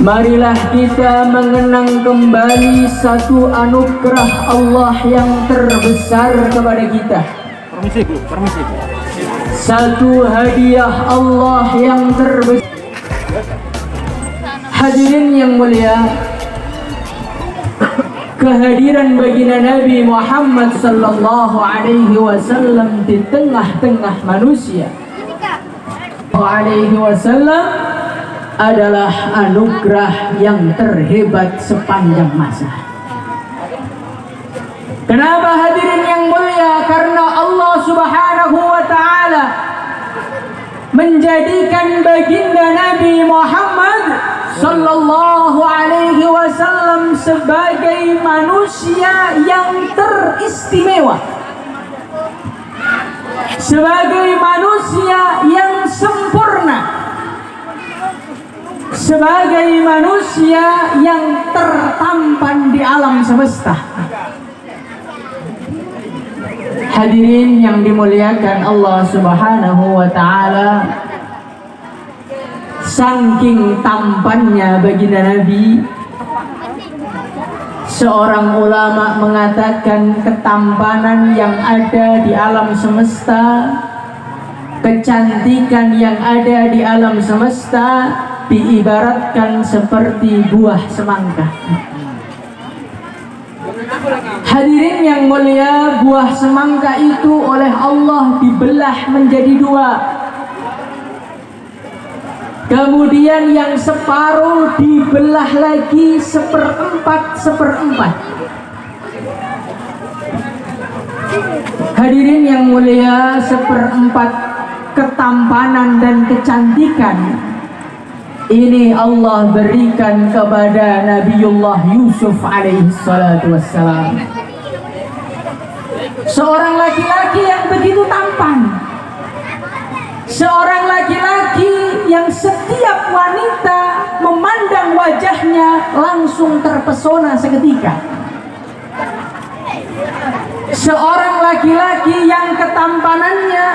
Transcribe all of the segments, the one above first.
Marilah kita mengenang kembali satu anugerah Allah yang terbesar kepada kita. Permisi Bu, permisi. Satu hadiah Allah yang terbesar. Hadirin yang mulia, kehadiran baginda Nabi Muhammad sallallahu alaihi wasallam di tengah-tengah manusia alaihi wasallam adalah anugerah yang terhebat sepanjang masa. Kenapa hadirin yang mulia? Karena Allah Subhanahu wa taala menjadikan baginda Nabi Muhammad sallallahu alaihi wasallam sebagai manusia yang teristimewa, sebagai manusia yang sempurna, sebagai manusia yang tertampan di alam semesta. Hadirin yang dimuliakan Allah Subhanahu wa taala, saking tampannya baginda Nabi, seorang ulama mengatakan ketampanan yang ada di alam semesta, kecantikan yang ada di alam semesta diibaratkan seperti buah semangka. Hadirin yang mulia, buah semangka itu oleh Allah dibelah menjadi dua. Kemudian yang separuh dibelah lagi seperempat. Hadirin yang mulia, seperempat ketampanan dan kecantikan ini Allah berikan kepada Nabiullah Yusuf alaihi salatu wassalam. Seorang laki-laki yang begitu tampan, seorang laki-laki yang setiap wanita memandang wajahnya langsung terpesona seketika. Seorang laki-laki yang ketampanannya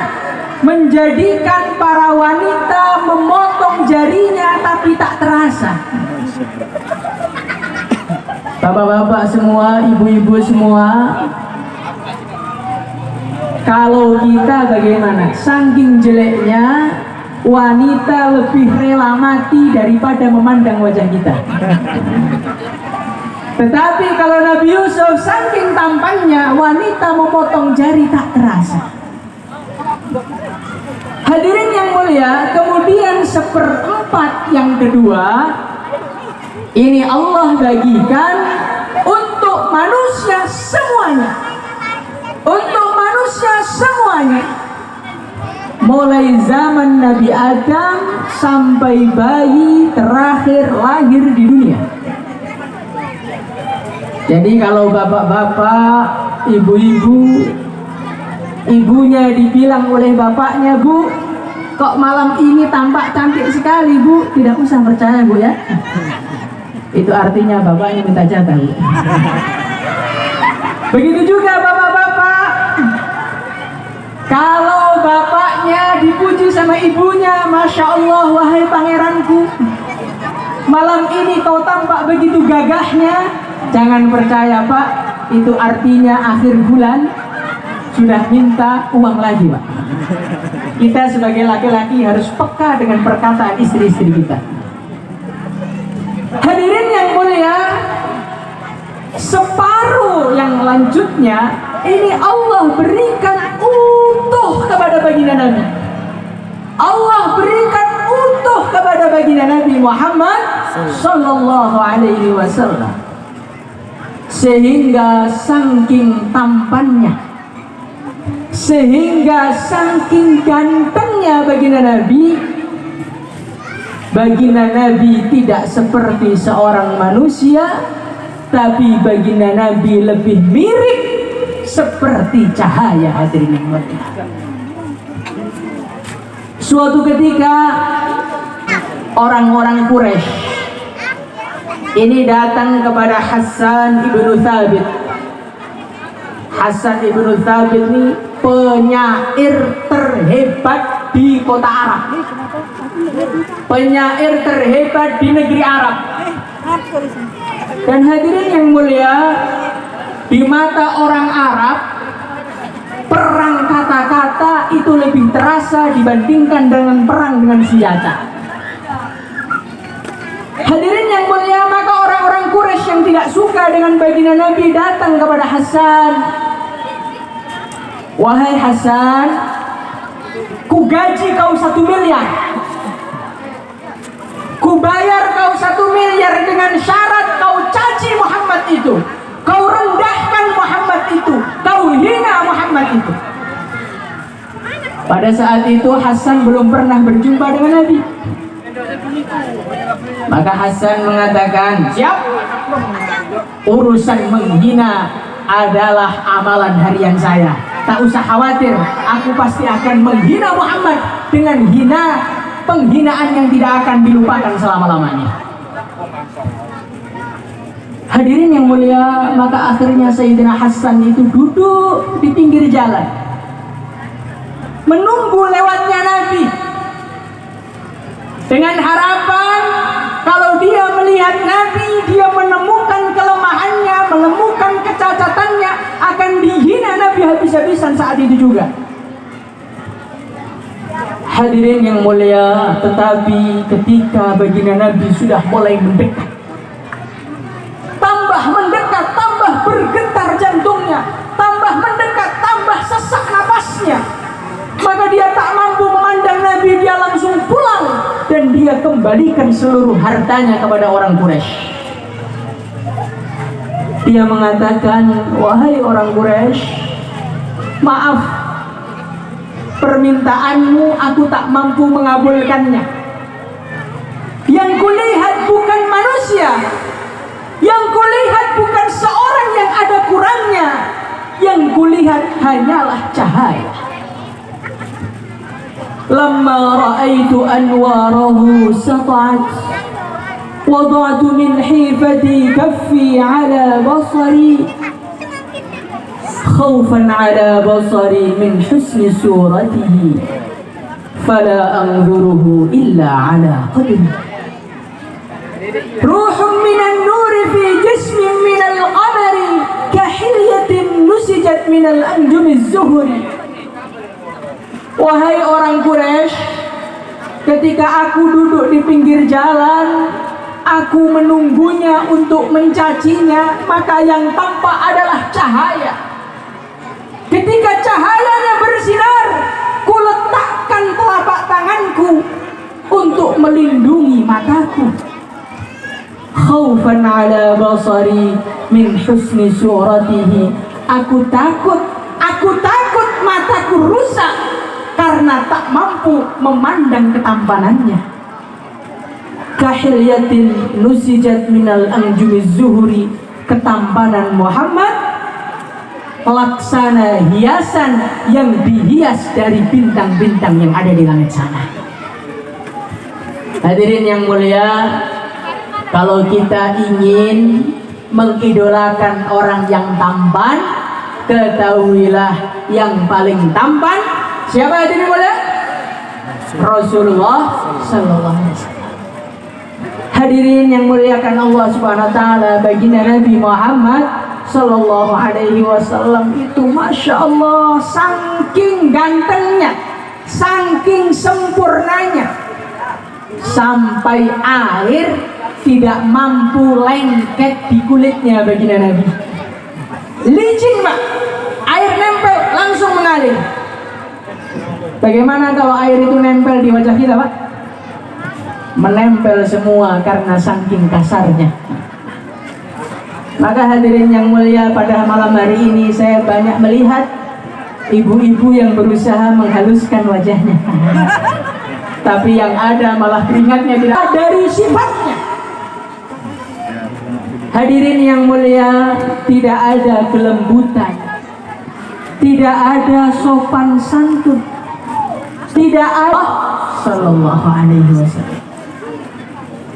menjadikan para wanita memotong jarinya tapi tak terasa. Bapak-bapak semua, ibu-ibu semua, kalau kita bagaimana? Saking jeleknya, wanita lebih rela mati daripada memandang wajah kita. Tetapi kalau Nabi Yusuf saking tampannya, wanita memotong jari tak terasa. Hadirin yang mulia, kemudian seperempat yang kedua ini Allah bagikan untuk manusia semuanya. Untuk manusia semuanya, mulai zaman Nabi Adam sampai bayi terakhir lahir di dunia. Jadi kalau bapak-bapak, ibu-ibu, ibunya dibilang oleh bapaknya, Bu, kok malam ini tampak cantik sekali, Bu, tidak usah percaya, Bu, ya. Itu artinya bapaknya minta jatah, Bu. Begitu juga bapak-bapak, kalau bapaknya dipuji sama ibunya, Masya Allah, wahai pangeranku, malam ini kau tampak begitu gagahnya. Jangan percaya, Pak, itu artinya akhir bulan sudah minta uang lagi, Pak. Kita sebagai laki-laki harus peka dengan perkataan istri-istri kita. Hadirin yang mulia, separuh yang lanjutnya ini Allah berikan utuh kepada baginda Nabi. Allah berikan utuh kepada baginda Nabi Muhammad sallallahu alaihi wasallam. Sehingga saking tampannya, sehingga saking gantengnya baginda Nabi tidak seperti seorang manusia, tapi baginda Nabi lebih mirip seperti cahaya. Hadirin yang mulia, suatu ketika orang-orang Quraisy ini datang kepada Hasan ibnu Thabit. Hasan ibnu Thabit ini penyair terhebat di kota Arab, penyair terhebat di negeri Arab. Dan hadirin yang mulia, di mata orang Arab, perang kata-kata itu lebih terasa dibandingkan dengan perang dengan senjata. Hadirin yang mulia, maka orang-orang Quraisy yang tidak suka dengan baginda Nabi datang kepada Hasan. Wahai Hasan, ku gaji kau 1 miliar. Ku bayar kau 1 miliar dengan syarat kau caci Muhammad itu, kau rendahkan Muhammad itu, kau hina Muhammad itu. Pada saat itu Hasan belum pernah berjumpa dengan Nabi. Maka Hasan mengatakan, siap, urusan menghina adalah amalan harian saya. Tak usah khawatir, aku pasti akan menghina Muhammad dengan penghinaan yang tidak akan dilupakan selama-lamanya. Hadirin yang mulia, maka akhirnya Sayyidina Hasan itu duduk di pinggir jalan menunggu lewatnya Nabi, dengan harapan kalau dia melihat Nabi, dia menemukan kelemahannya, menemukan kecacatannya, akan dihina Nabi habis-habisan saat itu juga. Hadirin yang mulia, tetapi ketika baginda Nabi sudah mulai mendekat, tambah mendekat, tambah bergetar jantungnya, tambah mendekat, tambah sesak napasnya, maka dia tak mampu memandang Nabi, dia langsung pulang dan dia kembalikan seluruh hartanya kepada orang Quraisy. Dia mengatakan, wahai orang Quraisy, maaf, permintaanmu aku tak mampu mengabulkannya. Yang kulihat bukan manusia, yang kulihat bukan seorang yang ada kurangnya, yang kulihat hanyalah cahaya. Lamma ra'aitu anwarahu sata'at, wada'tu min hifati kaffi ala basari, khawfan ala basari min husni suratihi, fala anzuruhu illa ala qadri. Ruhun minan nuri fi jismin minal qamari, kahilyatin nusijat minal anjumi zuhuri. Wahai orang Quraisy, ketika aku duduk di pinggir jalan, aku menunggunya untuk mencacinya, maka yang tampak adalah cahaya. Ketika cahayanya bersinar, ku letakkan telapak tanganku untuk melindungi mataku. Khaufan ala basari min husni suratihi. Aku takut mataku rusak karena tak mampu memandang ketampanannya. Kahilyatin nusijat minal anjumi zuhuri. Ketampanan Muhammad laksana hiasan yang dihias dari bintang-bintang yang ada di langit sana. Hadirin yang mulia, kalau kita ingin mengidolakan orang yang tampan, ketahuilah yang paling tampan siapa hadirin mulia? Rasulullah sallallahu alaihi wasallam. Hadirin yang muliakan Allah Subhanahu wa taala, baginda Nabi Muhammad sallallahu alaihi wasallam itu masya Allah, saking gantengnya, saking sempurnanya, sampai air tidak mampu lengket di kulitnya baginda Nabi. Licin Pak, air nempel langsung mengalir. Bagaimana kalau air itu nempel di wajah kita Pak? Menempel semua karena saking kasarnya. Maka hadirin yang mulia, pada malam hari ini saya banyak melihat ibu-ibu yang berusaha menghaluskan wajahnya, tapi yang ada malah keringatnya tidak dari sifatnya. Hadirin yang mulia, tidak ada kelembutan, tidak ada sopan santun, tidak ada sallallahu alaihi wasallam.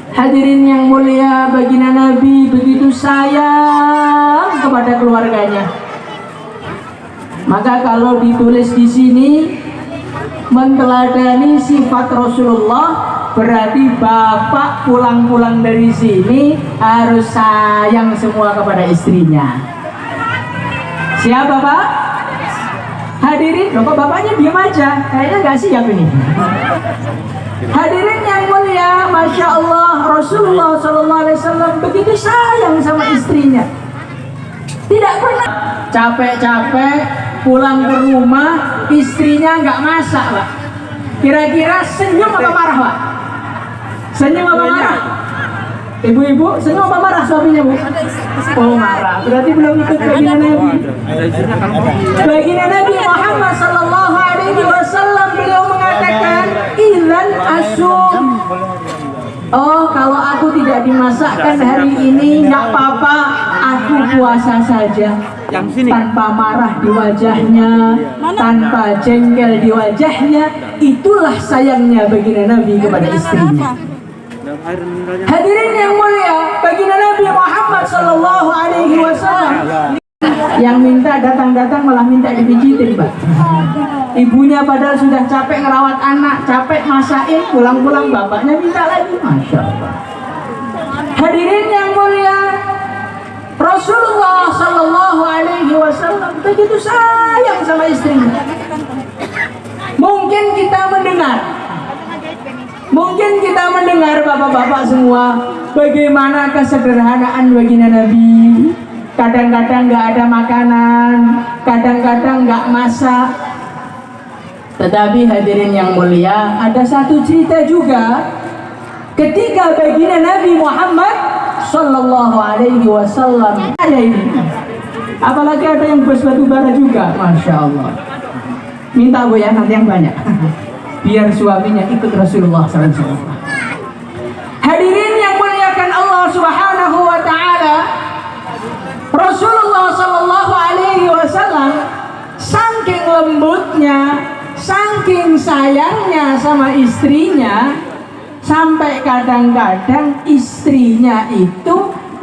Hadirin yang mulia, baginda Nabi begitu sayang kepada keluarganya. Maka kalau ditulis di sini menteladani sifat Rasulullah, berarti bapak pulang-pulang dari sini harus sayang semua kepada istrinya. Siap bapak? Hadirin, loh kok bapaknya diam aja? Kayaknya nggak siap ini. Hadirin yang mulia, Masya Allah, Rasulullah SAW begitu sayang sama istrinya. Tidak pernah capek-capek pulang ke rumah, istrinya nggak masak, Pak. Kira-kira senyum apa marah, Pak? Senyum apa marah? Ibu-ibu, senyum apa marah suaminya, Bu? Oh, marah. Berarti belum ikut baginda Nabi. Baginda Nabi Muhammad sallallahu alaihi wasallam beliau mengatakan, "Idzan asum." Oh, kalau aku tidak dimasakkan hari ini, enggak apa-apa, aku puasa saja. Tanpa marah di wajahnya, tanpa jengkel di wajahnya, itulah sayangnya baginda Nabi kepada istrinya. Hadirin yang mulia, baginda Nabi Muhammad sallallahu alaihi wasallam yang minta datang-datang malah minta dipijitin, Pak. Ibunya padahal sudah capek ngerawat anak, capek masakin, pulang-pulang bapaknya minta lagi. Masya Allah. Hadirin yang mulia, Rasulullah sallallahu alaihi wasallam begitu sayang sama istrinya. Mungkin kita mendengar bapak-bapak semua bagaimana kesederhanaan baginda Nabi. Kadang-kadang nggak ada makanan, kadang-kadang nggak masak. Tetapi hadirin yang mulia, ada satu cerita juga ketika baginda Nabi Muhammad sallallahu alaihi wasallam ada ini. Apalagi ada yang bos batu bara juga, Masya Allah. Minta Bu ya, nanti yang banyak. Biar suaminya ikut Rasulullah SAW. Hadirin yang muliakan Allah Subhanahu wa ta'ala, Rasulullah Sallallahu Alaihi Wasallam saking lembutnya, saking sayangnya sama istrinya, sampai kadang-kadang istrinya itu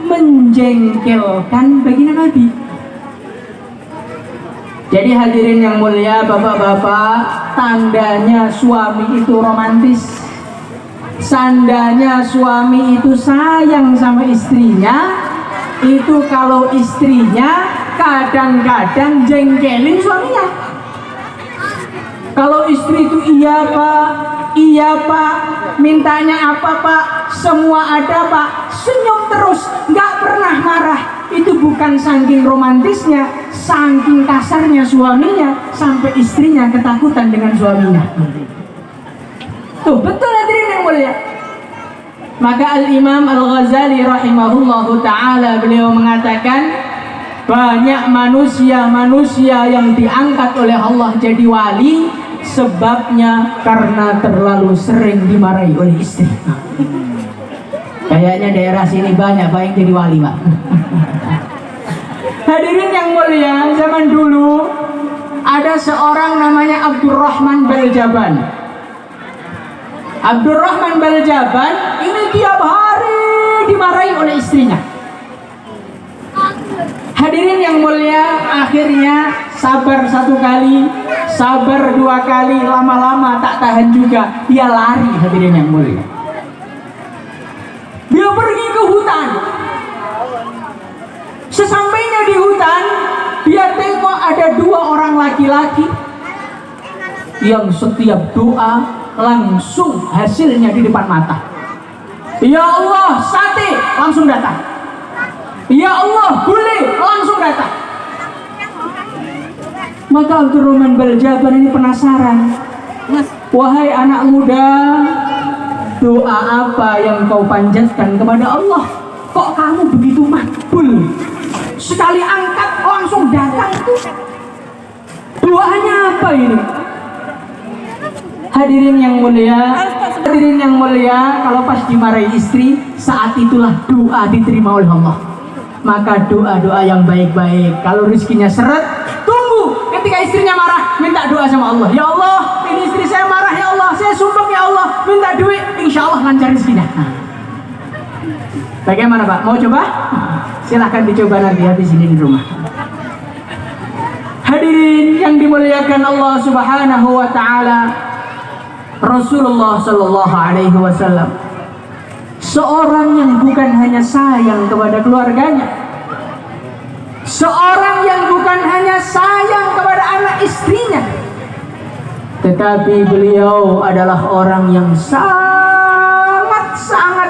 menjengkelkan baginda Nabi. Jadi hadirin yang mulia, bapak-bapak, tandanya suami itu romantis, tandanya suami itu sayang sama istrinya, itu kalau istrinya kadang-kadang jengkelin suaminya. Kalau istri itu iya pak, mintanya apa pak, semua ada pak, senyum terus, nggak pernah marah. Itu bukan saking romantisnya, saking kasarnya suaminya, sampai istrinya ketakutan dengan suaminya. Tuh betul hadirin yang mulia. Maka Al-Imam Al-Ghazali rahimahullahu ta'ala beliau mengatakan, banyak manusia yang diangkat oleh Allah jadi wali, sebabnya karena terlalu sering dimarahi oleh istri. Kayaknya daerah sini banyak yang jadi wali, Pak. Hadirin yang mulia, zaman dulu ada seorang namanya Abdurrahman Baljaban. Abdurrahman Baljaban ini tiap hari dimarahi oleh istrinya. Hadirin yang mulia, akhirnya sabar satu kali, sabar dua kali, lama-lama tak tahan juga, dia lari. Hadirin yang mulia, dia pergi ke hutan. Sesampainya di hutan, dia tengok ada dua orang laki-laki yang setiap doa langsung hasilnya di depan mata. Ya Allah, sate langsung datang. Ya Allah, gulai langsung datang. Maka Abdurrahman Baljaban ini penasaran. Wahai anak muda, doa apa yang kau panjatkan kepada Allah? Kok kamu begitu makbul? Sekali angkat langsung datang. Doanya apa ini? Hadirin yang mulia, kalau pas dimarahi istri, saat itulah doa diterima oleh Allah. Maka doa-doa yang baik-baik. Kalau rezekinya seret, tunggu ketika istrinya marah, minta doa sama Allah. Ya Allah, ini istri saya marah, ya Allah, saya sumpah ya Allah, minta duit, insya Allah lancar rezekinya. Bagaimana Pak? Mau coba? Silahkan dicoba nanti habis ini di rumah. Hadirin yang dimuliakan Allah Subhanahu wa ta'ala, Rasulullah Shallallahu Alaihi Wasallam seorang yang bukan hanya sayang kepada keluarganya, seorang yang bukan hanya sayang kepada anak istrinya, tetapi beliau adalah orang yang sangat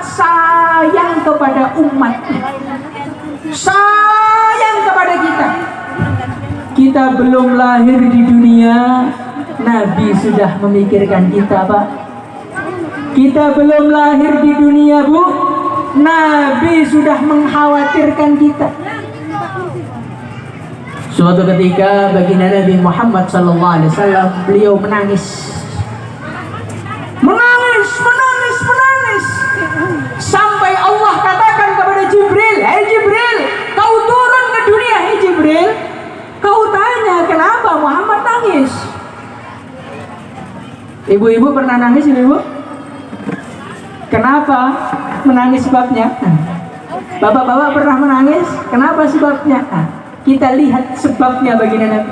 sayang kepada umatnya, sayang kepada kita. Kita belum lahir di dunia, Nabi sudah memikirkan kita, Pak. Kita belum lahir di dunia, Bu, Nabi sudah mengkhawatirkan kita. Suatu ketika baginda Nabi Muhammad SAW, beliau menangis, sampai Allah katakan kepada Jibril, "Hei Jibril, kau turun ke dunia, hei Jibril, kau tanya kenapa Muhammad nangis." Ibu-ibu pernah nangis, ibu? Kenapa menangis sebabnya? Bapak-bapak pernah menangis? Kenapa sebabnya? Kita lihat sebabnya baginda Nabi.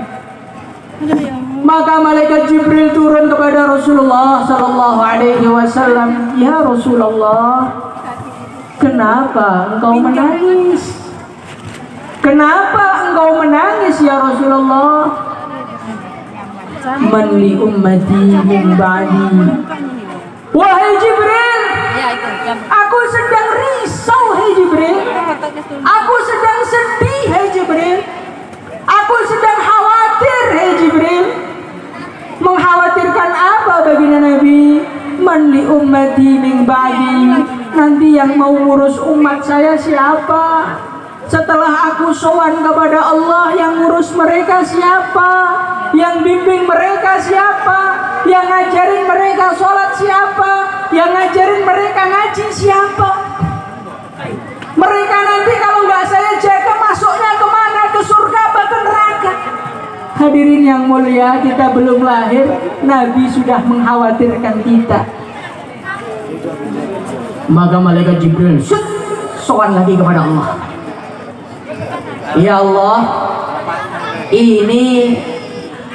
Maka malaikat Jibril turun kepada Rasulullah Sallallahu Alaihi Wasallam. "Ya Rasulullah, kenapa engkau menangis? Kenapa engkau menangis ya Rasulullah?" "Man li ummati min ba'di." Wahai Jibril, aku sedang risau, hai Jibril. Aku sedang sedih, hai Jibril. Aku sedang khawatir, hai Jibril. Mengkhawatirkan apa baginda Nabi? "Man li ummati min ba'di." Nanti yang mau ngurus umat saya siapa? Setelah aku sowan kepada Allah, yang ngurus mereka siapa? Yang bimbing mereka siapa? Yang ngajarin mereka sholat siapa? Yang ngajarin mereka ngaji siapa? Mereka nanti kalau nggak saya jaga masuknya kemana? Ke surga apa ke neraka? Hadirin yang mulia, kita belum lahir, Nabi sudah mengkhawatirkan kita. Maka malaikat Jibril sowan lagi kepada Allah. "Ya Allah, ini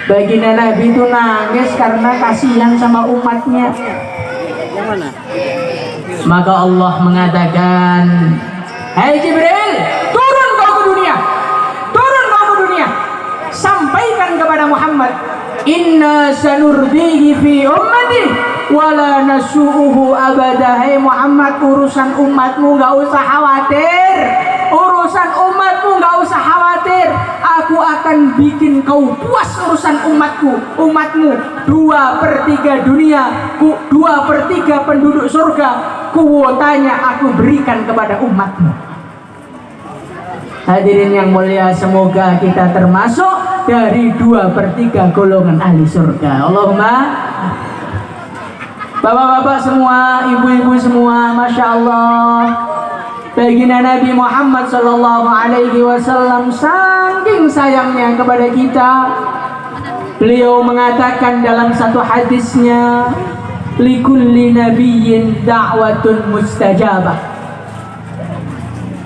baginda Nabi itu nangis karena kasihan sama umatnya." Maka Allah mengatakan, "Hai Jibril, turun kau ke dunia, turun kau ke dunia, sampaikan kepada Muhammad, inna sanurdihi fi ummati wala nasu'uhu abada." Hai Muhammad, urusan umatmu gak usah khawatir, urusan umatmu gak usah khawatir. Aku akan bikin kau puas urusan umatmu. 2/3 dunia, 2/3 penduduk surga, kuotanya aku berikan kepada umatmu. Hadirin yang mulia, semoga kita termasuk dari 2/3 golongan ahli surga. Allahumma. Bapak-bapak semua, ibu-ibu semua, Masya Allah, baginda Nabi Muhammad Sallallahu Alaihi Wasallam saking sayangnya kepada kita, beliau mengatakan dalam satu hadisnya, "Likulli nabiyyin da'watun mustajabah."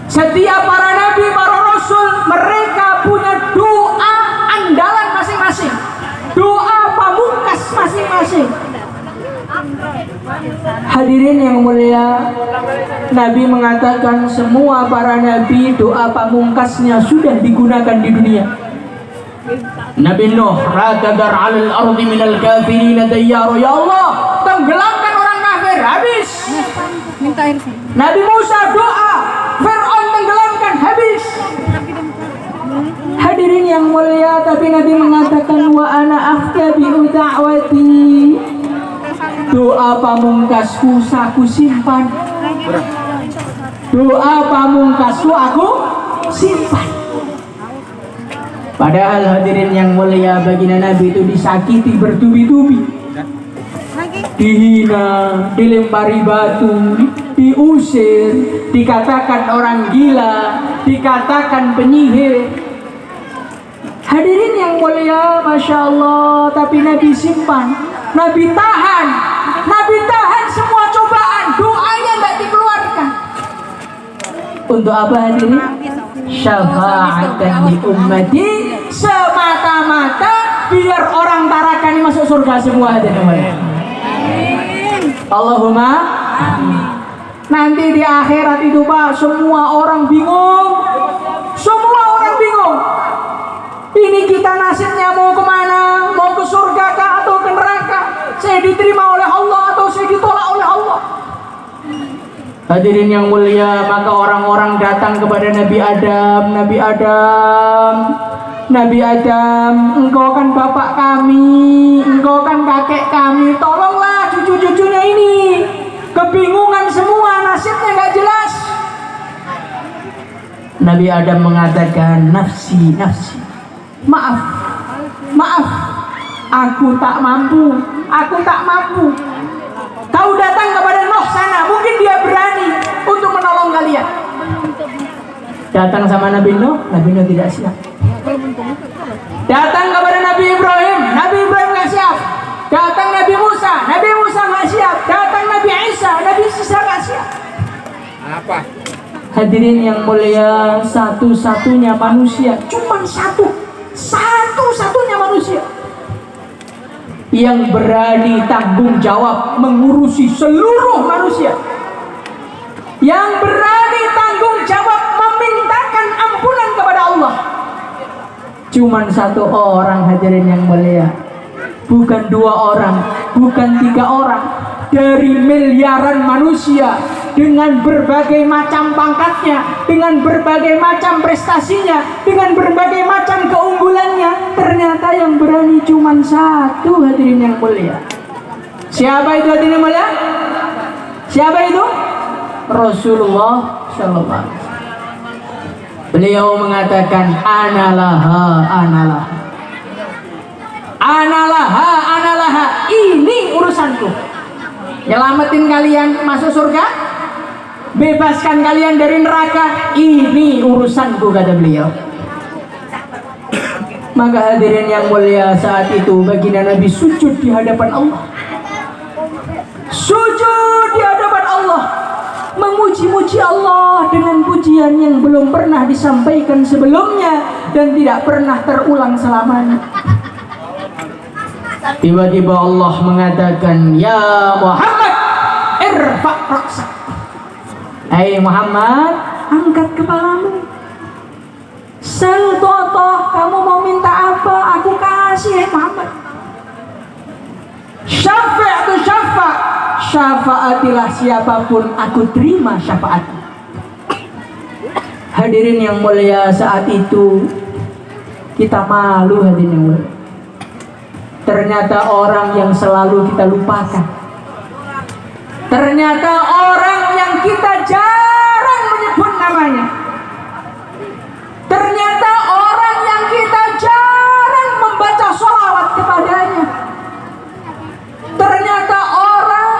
Setiap para nabi, para rasul, mereka punya doa andalan masing-masing, doa pamungkas masing-masing. Hadirin yang mulia, Nabi mengatakan semua para nabi doa pamungkasnya sudah digunakan di dunia. Nabi Nuh, "Ratadar 'alal ardi minal kafirin dayyara." Ya Allah, tenggelamkan orang kafir, habis. Nabi Musa doa, Fir'aun tenggelamkan, habis. Hadirin yang mulia, tapi Nabi mengatakan, "Wa ana akhtabi'u da'wati." Doa pamungkasku aku simpan. Doa pamungkasku aku simpan. Padahal hadirin yang mulia, baginda Nabi itu disakiti bertubi-tubi, dihina, dilempari batu, diusir, dikatakan orang gila, dikatakan penyihir. Hadirin yang mulia, Masya Allah, tapi Nabi simpan, Nabi tahan semua cobaan, doanya nggak dikeluarkan. Untuk apa hadirin? Syafa'atan li ummati, semata-mata biar orang Tarakan masuk surga semua, hadirin. Allahumma amin. Nanti di akhirat itu Pak, semua orang bingung. Semua orang bingung. Ini kita nasibnya mau kemana? Mau ke surga kah atau ke neraka? Saya diterima oleh Allah atau saya ditolak oleh Allah? Hadirin yang mulia, maka orang-orang datang kepada Nabi Adam. Nabi Adam, Nabi Adam, engkau kan bapak kami, engkau kan kakek kami, tolonglah cucu-cucunya ini. Kebingungan semua, nasibnya gak jelas. Nabi Adam mengatakan, nafsi, nafsi. Maaf, maaf, aku tak mampu, aku tak mampu. Kau datang kepada Nuh sana, mungkin dia berani untuk menolong kalian. Datang sama Nabi Nuh tidak siap. Datang kepada Nabi Ibrahim nggak siap. Datang Nabi Musa nggak siap. Datang Nabi Isa nggak siap. Apa? Hadirin yang mulia, satu-satunya manusia, cuma satu-satunya manusia yang berani tanggung jawab mengurusi seluruh manusia, yang berani tanggung jawab memintakan ampunan kepada Allah. Cuman satu orang, hadirin yang mulia, bukan dua orang, bukan tiga orang, dari miliaran manusia dengan berbagai macam pangkatnya, dengan berbagai macam prestasinya, dengan berbagai macam keunggulannya, ternyata yang berani cuma satu, hadirin yang mulia. Siapa itu, hadirin yang mulia? Siapa itu? Rasulullah sallallahu alaihi wasallam. Beliau mengatakan, analaha, ini urusanku. Nyelamatin kalian masuk surga, bebaskan kalian dari neraka, ini urusanku, kata beliau. Maka hadirin yang mulia, saat itu baginda Nabi sujud di hadapan Allah. Sujud di hadapan Allah, memuji-muji Allah dengan pujian yang belum pernah disampaikan sebelumnya dan tidak pernah terulang selamanya. Tiba-tiba Allah mengatakan, ya Muhammad, irfa' ra'sak. Hai Muhammad, angkat kepalamu. Sal tu'ta, kamu mau minta apa? Aku kasih, Muhammad. Syafi'atu syafa', syafaatilah siapapun, aku terima syafaatmu. Hadirin yang mulia, saat itu kita malu, hadirin yang mulia. Ternyata orang yang selalu kita lupakan, ternyata orang yang kita jarang menyebut namanya, ternyata orang yang kita jarang membaca sholawat kepadanya, ternyata orang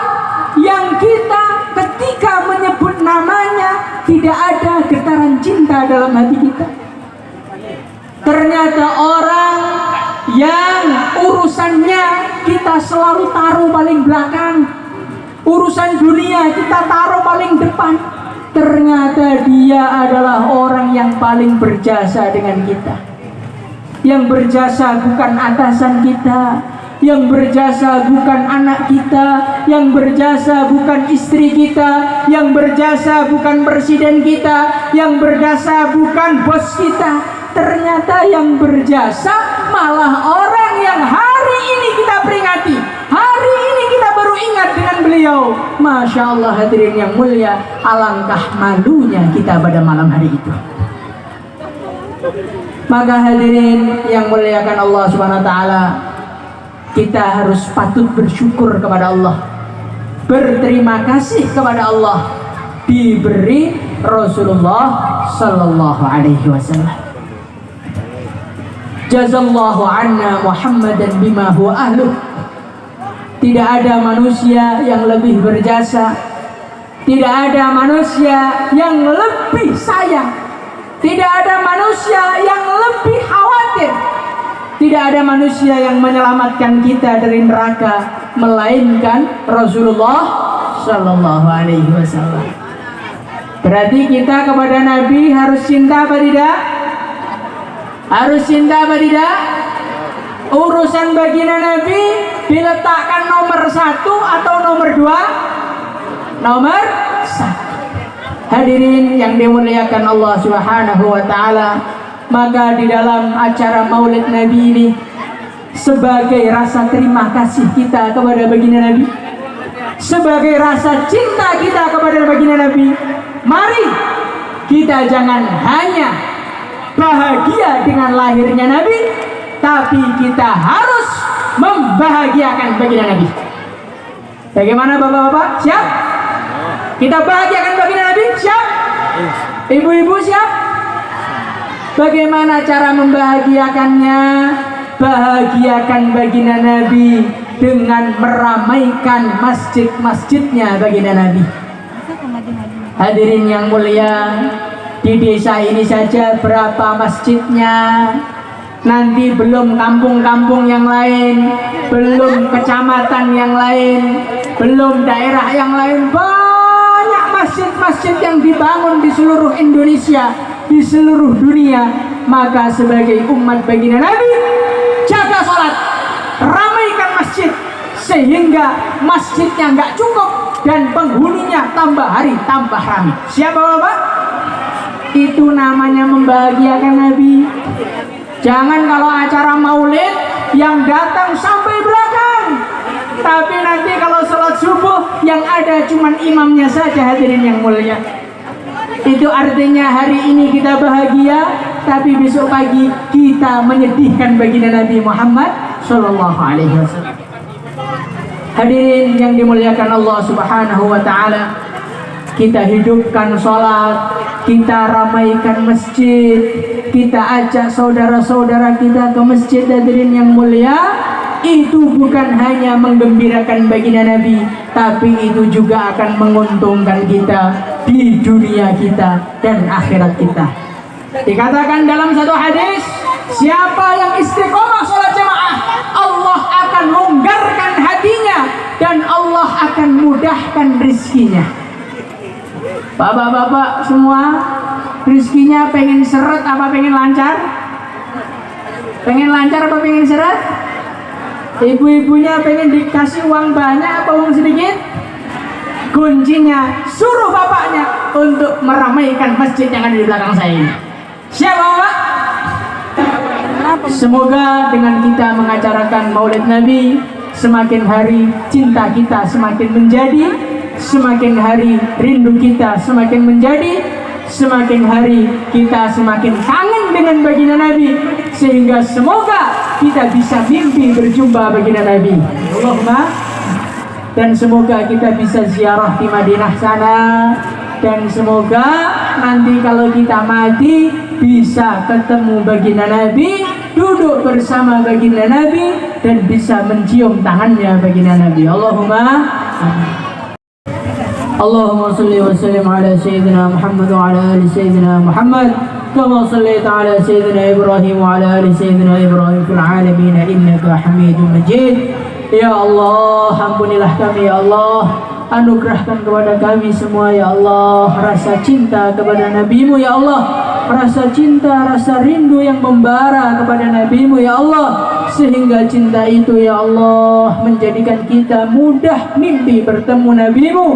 yang kita ketika menyebut namanya tidak ada getaran cinta dalam hati kita. Ternyata orang yang urusannya kita selalu taruh paling belakang, urusan dunia kita taruh paling depan, ternyata dia adalah orang yang paling berjasa dengan kita. Yang berjasa bukan atasan kita, yang berjasa bukan anak kita, yang berjasa bukan istri kita, yang berjasa bukan presiden kita, yang berjasa bukan bos kita. Ternyata yang berjasa malah orang yang hari ini kita peringati, hari ini kita baru ingat dengan beliau. Masya Allah, hadirin yang mulia, alangkah malunya kita pada malam hari itu. Maka hadirin yang muliakan Allah Subhanahu wa taala, kita harus patut bersyukur kepada Allah, berterima kasih kepada Allah diberi Rasulullah sallallahu alaihi wasallam. Jazallahu anna Muhammadan bima huwa ahluh. Tidak ada manusia yang lebih berjasa, tidak ada manusia yang lebih sayang, tidak ada manusia yang lebih khawatir, tidak ada manusia yang menyelamatkan kita dari neraka melainkan Rasulullah sallallahu alaihi wasallam. Berarti kita kepada Nabi harus cinta apa tidak? Harus cinta apa tidak? Urusan baginda Nabi diletakkan nomor 1 atau nomor 2? Nomor 1. Hadirin yang dimuliakan Allah Subhanahu wa taala, maka di dalam acara Maulid Nabi ini sebagai rasa terima kasih kita kepada baginda Nabi, sebagai rasa cinta kita kepada baginda Nabi, mari kita jangan hanya bahagia dengan lahirnya Nabi, tapi kita harus membahagiakan baginda Nabi. Bagaimana bapak-bapak? Siap? Kita bahagiakan baginda Nabi? Siap? Ibu-ibu siap? Bagaimana cara membahagiakannya? Bahagiakan baginda Nabi dengan meramaikan masjid-masjidnya baginda Nabi. Hadirin yang mulia, di desa ini saja berapa masjidnya? Nanti belum kampung-kampung yang lain, belum kecamatan yang lain, belum daerah yang lain. Banyak masjid-masjid yang dibangun di seluruh Indonesia, di seluruh dunia. Maka sebagai umat baginda Nabi, jaga sholat, ramaikan masjid, sehingga masjidnya nggak cukup dan penghuninya tambah hari tambah ramai. Siapa bapak? Itu namanya membahagiakan Nabi. Jangan kalau acara maulid yang datang sampai belakang, tapi nanti kalau sholat subuh yang ada cuman imamnya saja. Hadirin yang mulia, itu artinya hari ini kita bahagia, tapi besok pagi kita menyedihkan baginda Nabi Muhammad Sallallahu Alaihi Wasallam. Hadirin yang dimuliakan Allah Subhanahu wa taala, kita hidupkan sholat, kita ramaikan masjid, kita ajak saudara-saudara kita ke masjid. Hadirin yang mulia, itu bukan hanya menggembirakan baginda Nabi, tapi itu juga akan menguntungkan kita di dunia kita dan akhirat kita. Dikatakan dalam satu hadis, siapa yang istiqomah sholat jamaah, Allah akan longgarkan hatinya dan Allah akan mudahkan rizkinya. Bapak-bapak semua, rizkinya pengen seret apa pengen lancar? Pengen lancar apa pengen seret? Ibu-ibunya pengen dikasih uang banyak apa uang sedikit? Kuncinya suruh bapaknya untuk meramaikan masjid yang ada di belakang saya ini. Siapa bapak? Semoga dengan kita mengacarakan Maulid Nabi, semakin hari cinta kita semakin menjadi, semakin hari rindu kita semakin menjadi, semakin hari kita semakin kangen dengan baginda Nabi, sehingga semoga kita bisa mimpi berjumpa baginda Nabi. Allahumma. Dan semoga kita bisa ziarah di Madinah sana, dan semoga nanti kalau kita mati bisa ketemu baginda Nabi, duduk bersama baginda Nabi, dan bisa mencium tangannya baginda Nabi. Allahumma. Allahumma salli wa sallim ala sayyidina Muhammad wa ala ali sayyidina Muhammad kama sallaita ala sayyidina Ibrahim wa ala ali sayyidina Ibrahim fil alamin innaka Hamidum Majid. Ya Allah, ampunilah kami ya Allah, anugerahkan kepada kami semua ya Allah rasa cinta kepada Nabi-Mu ya Allah, rasa cinta, rasa rindu yang membara kepada Nabi-Mu ya Allah, sehingga cinta itu ya Allah menjadikan kita mudah mimpi bertemu Nabi-Mu,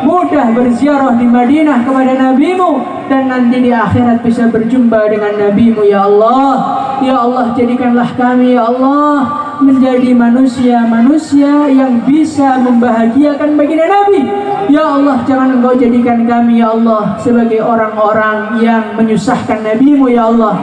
mudah berziarah di Madinah kepada Nabi-Mu, dan nanti di akhirat bisa berjumpa dengan Nabi-Mu ya Allah. Ya Allah, jadikanlah kami ya Allah menjadi manusia-manusia yang bisa membahagiakan baginda Nabi. Ya Allah, jangan Engkau jadikan kami ya Allah sebagai orang-orang yang menyusahkan Nabi-Mu ya Allah.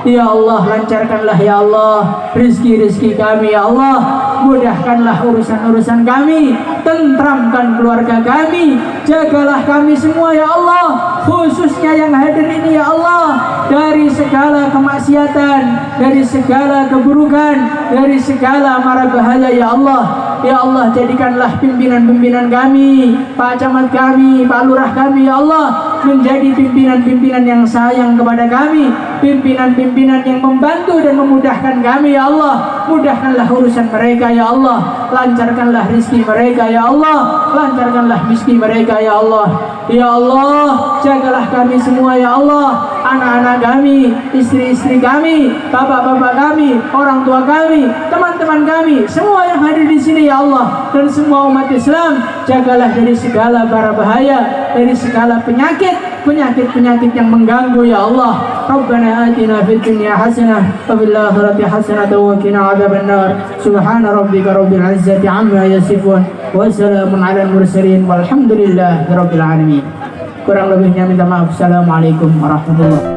Ya Allah, lancarkanlah ya Allah rizki-rizki kami ya Allah, mudahkanlah urusan-urusan kami, tentramkan keluarga kami, jagalah kami semua ya Allah, khususnya yang hadir ini ya Allah, dari segala kemaksiatan, dari segala keburukan, dari segala mara bahaya ya Allah. Ya Allah, jadikanlah pimpinan-pimpinan kami, Pak Camat kami, Pak Lurah kami ya Allah, menjadi pimpinan-pimpinan yang sayang kepada kami, pimpinan-pimpinan yang membantu dan memudahkan kami ya Allah. Mudahkanlah urusan mereka ya Allah, lancarkanlah rizki mereka ya Allah, lancarkanlah rizki mereka ya Allah. Ya Allah, jagalah kami semua ya Allah, anak-anak kami, istri-istri kami, bapak-bapak kami, orang tua kami, teman-teman kami, semua yang hadir di sini ya Allah, dan semua umat Islam, jagalah dari segala bara bahaya, dari segala penyakit yang mengganggu ya Allah. Rabbana atina fid dunya hasanah wa fil akhirati hasanah wa qina adzabannar. Subhana rabbika rabbil izzati amma yasifun wa salamun alal mursalin walhamdulillahi rabbil alamin. Kurang lebihnya minta maaf. Assalamualaikum warahmatullahi wabarakatuh.